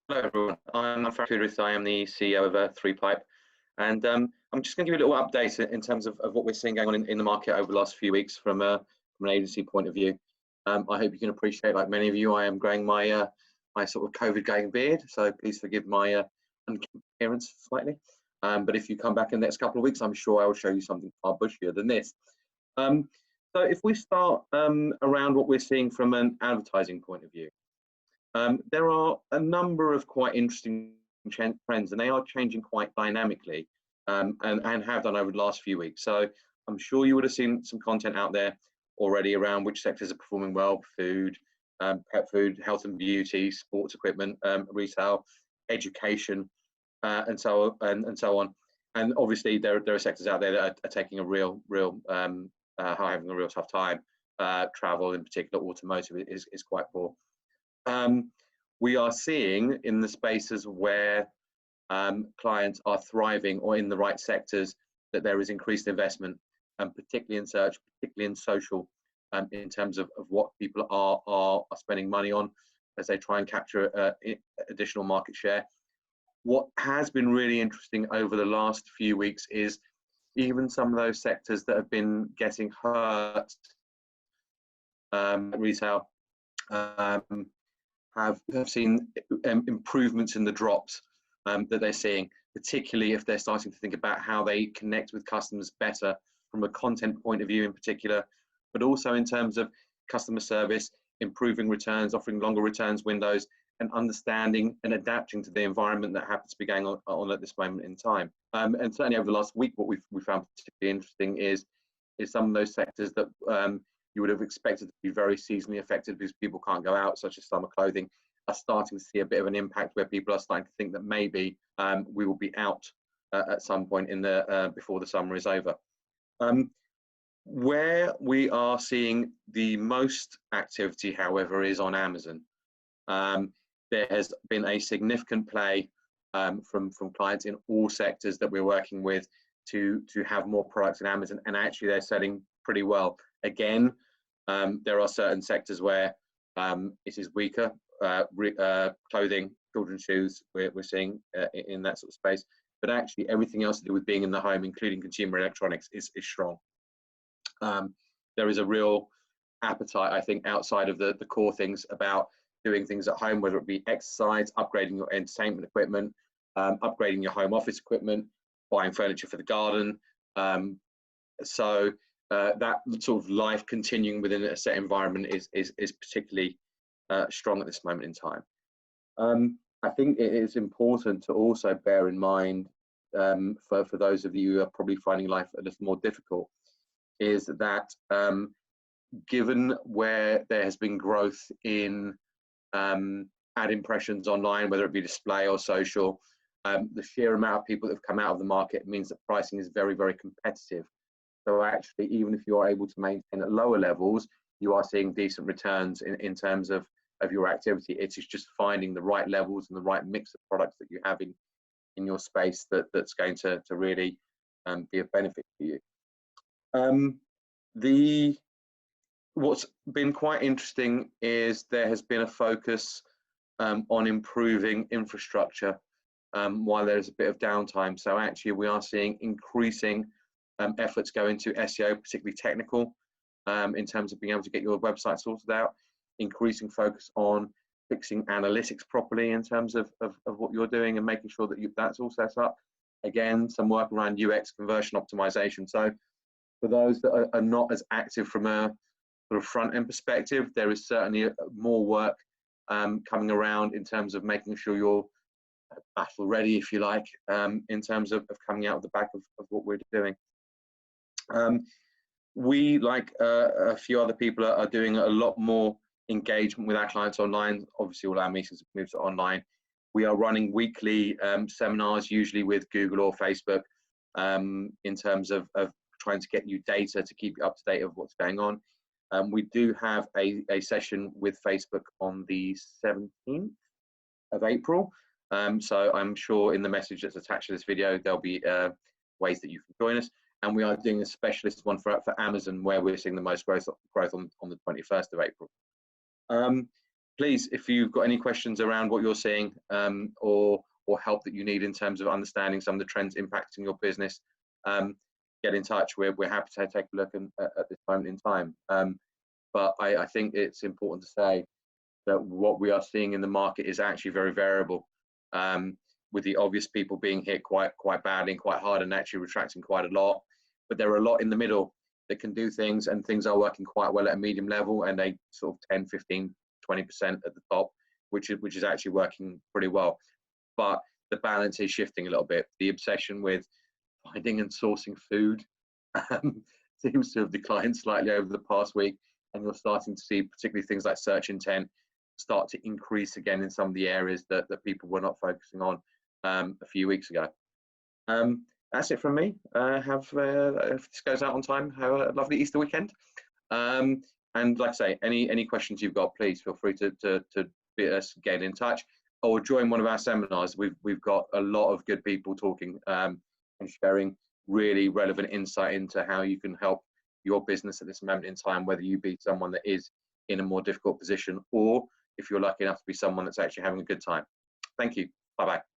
Hello everyone, I'm Farhad Koodoruth. I am the CEO of Threepipe, and I'm just going to give you a little update in terms of what we're seeing going on in the market over the last few weeks from an agency point of view. I hope you can appreciate, like many of you, I am growing my my sort of COVID going beard, so please forgive my appearance slightly. But if you come back in the next couple of weeks, I'm sure I will show you something far bushier than this. So if we start around what we're seeing from an advertising point of view. There are a number of quite interesting trends, and they are changing quite dynamically, and have done over the last few weeks. So I'm sure you would have seen some content out there already around which sectors are performing well: food, pet food, health and beauty, sports equipment, retail, education, and so on. And obviously, there are sectors out there that are taking a real having a real tough time. Travel, in particular, automotive is quite poor. We are seeing in the spaces where clients are thriving or in the right sectors that there is increased investment, and particularly in search, particularly in social, in terms of what people are spending money on as they try and capture additional market share. What has been really interesting over the last few weeks is even some of those sectors that have been getting hurt, retail, have seen improvements in the drops that they're seeing, particularly if they're starting to think about how they connect with customers better from a content point of view in particular, but also in terms of customer service, improving returns, offering longer returns windows, and understanding and adapting to the environment that happens to be going on at this moment in time. And certainly over the last week, what we found particularly interesting is some of those sectors that you would have expected to be very seasonally affected because people can't go out, such as summer clothing, are starting to see a bit of an impact where people are starting to think that maybe we will be out at some point in the before the summer is over. Where we are seeing the most activity, however, is on Amazon. There has been a significant play from clients in all sectors that we're working with to have more products in Amazon, and actually they're selling pretty well. Again, there are certain sectors where it is weaker. Clothing, children's shoes, we're seeing in that sort of space. But actually, everything else to do with being in the home, including consumer electronics, is strong. There is a real appetite, I think, outside of the core things about doing things at home, whether it be exercise, upgrading your entertainment equipment, upgrading your home office equipment, buying furniture for the garden. So that sort of life continuing within a set environment is particularly strong at this moment in time. I think it is important to also bear in mind, for those of you who are probably finding life a little more difficult, is that given where there has been growth in ad impressions online, whether it be display or social, the sheer amount of people that have come out of the market means that pricing is very, very competitive. So actually, even if you are able to maintain at lower levels, you are seeing decent returns in terms of your activity. It is just finding the right levels and the right mix of products that you have in your space that's going to really be of benefit to you. What's been quite interesting is there has been a focus on improving infrastructure while there's a bit of downtime. So actually, we are seeing increasing efforts go into SEO, particularly technical, in terms of being able to get your website sorted out, increasing focus on fixing analytics properly in terms of what you're doing and making sure that that's all set up. Again, some work around UX conversion optimization. So for those that are not as active from a sort of front end perspective, there is certainly more work coming around in terms of making sure you're battle ready, if you like, in terms of coming out of the back of what we're doing. We, like a few other people, are doing a lot more engagement with our clients online. Obviously, all our meetings have moved to online. We are running weekly seminars, usually with Google or Facebook, in terms of trying to get you data to keep you up to date of what's going on. We do have a session with Facebook on the 17th of April. So I'm sure in the message that's attached to this video, there'll be ways that you can join us. And we are doing a specialist one for Amazon, where we're seeing the most growth on the 21st of April. please, if you've got any questions around what you're seeing, or help that you need in terms of understanding some of the trends impacting your business, get in touch. We're happy to take a look at this moment in time. But I think it's important to say that what we are seeing in the market is actually very variable, with the obvious people being hit quite badly and quite hard and actually retracting quite a lot. But there are a lot in the middle that can do things, and things are working quite well at a medium level, and they sort of 10, 15, 20% at the top, which is actually working pretty well. But the balance is shifting a little bit. The obsession with finding and sourcing food seems to have declined slightly over the past week, and you're starting to see particularly things like search intent start to increase again in some of the areas that people were not focusing on a few weeks ago. That's it from me. If this goes out on time, have a lovely Easter weekend. And like I say, any questions you've got, please feel free to get in touch, or join one of our seminars. We've got a lot of good people talking and sharing really relevant insight into how you can help your business at this moment in time, whether you be someone that is in a more difficult position, or if you're lucky enough to be someone that's actually having a good time. Thank you. Bye-bye.